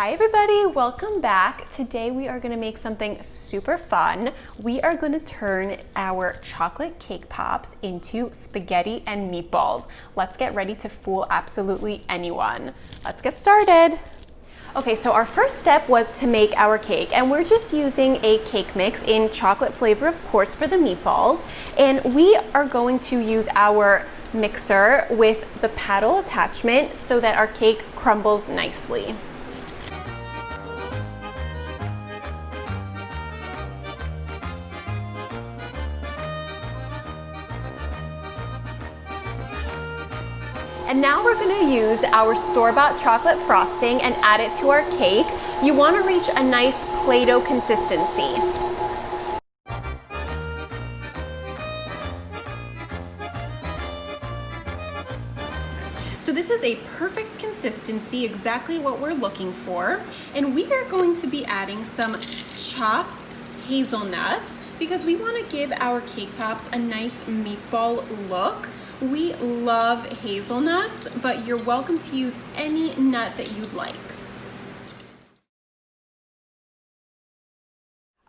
Hi everybody, welcome back. Today we are going to make something super fun. We are going to turn our chocolate cake pops into spaghetti and meatballs. Let's get ready to fool absolutely anyone. Let's get started. Okay, so our first step was to make our cake, and we're just using a cake mix in chocolate flavor, of course, for the meatballs. And we are going to use our mixer with the paddle attachment so that our cake crumbles nicely. And now we're going to use our store-bought chocolate frosting and add it to our cake. You want to reach a nice Play-Doh consistency. So this is a perfect consistency, exactly what we're looking for. And we are going to be adding some chopped hazelnuts because we want to give our cake pops a nice meatball look. We love hazelnuts, but you're welcome to use any nut that you'd like.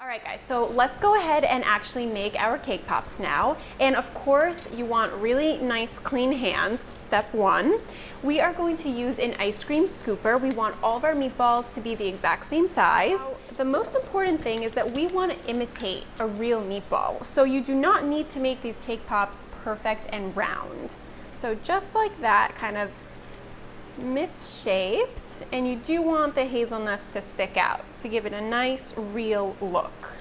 All right guys, so let's go ahead and actually make our cake pops now. And of course, you want really nice clean hands. Step one, we are going to use an ice cream scooper. We want all of our meatballs to be the exact same size. The most important thing is that we want to imitate a real meatball. So you do not need to make these cake pops perfect and round. So just like that, kind of misshaped, and you do want the hazelnuts to stick out to give it a nice real look.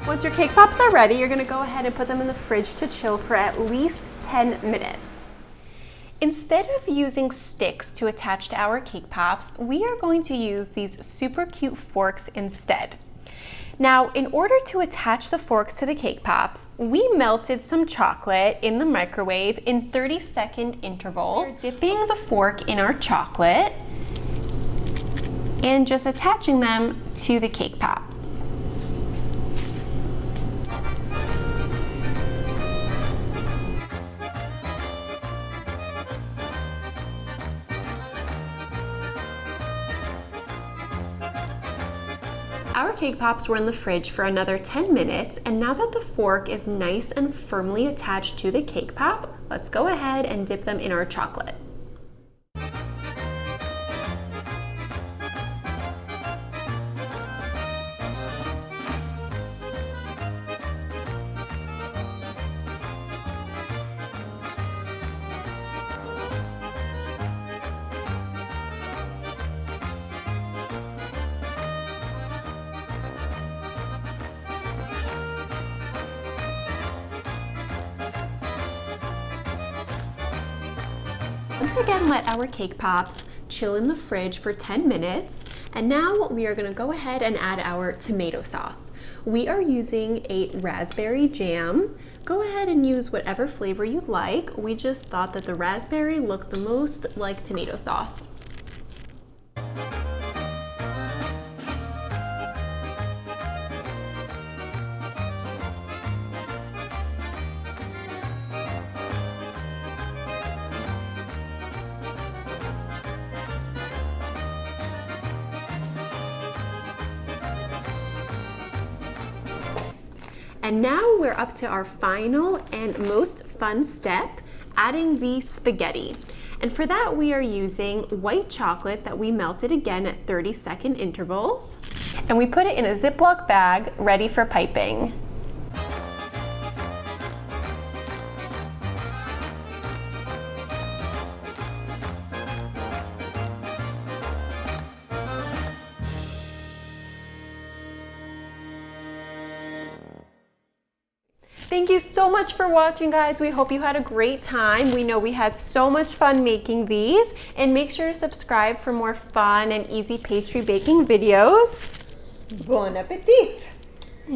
Once your cake pops are ready, you're going to go ahead and put them in the fridge to chill for at least 10 minutes. Instead of using sticks to attach to our cake pops, we are going to use these super cute forks instead. Now, in order to attach the forks to the cake pops, we melted some chocolate in the microwave in 30-second intervals. We're dipping the fork in our chocolate and just attaching them to the cake pop. Our cake pops were in the fridge for another 10 minutes, and now that the fork is nice and firmly attached to the cake pop, let's go ahead and dip them in our chocolate. Once again, let our cake pops chill in the fridge for 10 minutes. And now we are going to go ahead and add our tomato sauce. We are using a raspberry jam. Go ahead and use whatever flavor you like. We just thought that the raspberry looked the most like tomato sauce. And now we're up to our final and most fun step, adding the spaghetti. And for that, we are using white chocolate that we melted again at 30-second intervals. And we put it in a Ziploc bag ready for piping. Thank you so much for watching, guys. We hope you had a great time. We know we had so much fun making these, and make sure to subscribe for more fun and easy pastry baking videos. Bon appetit!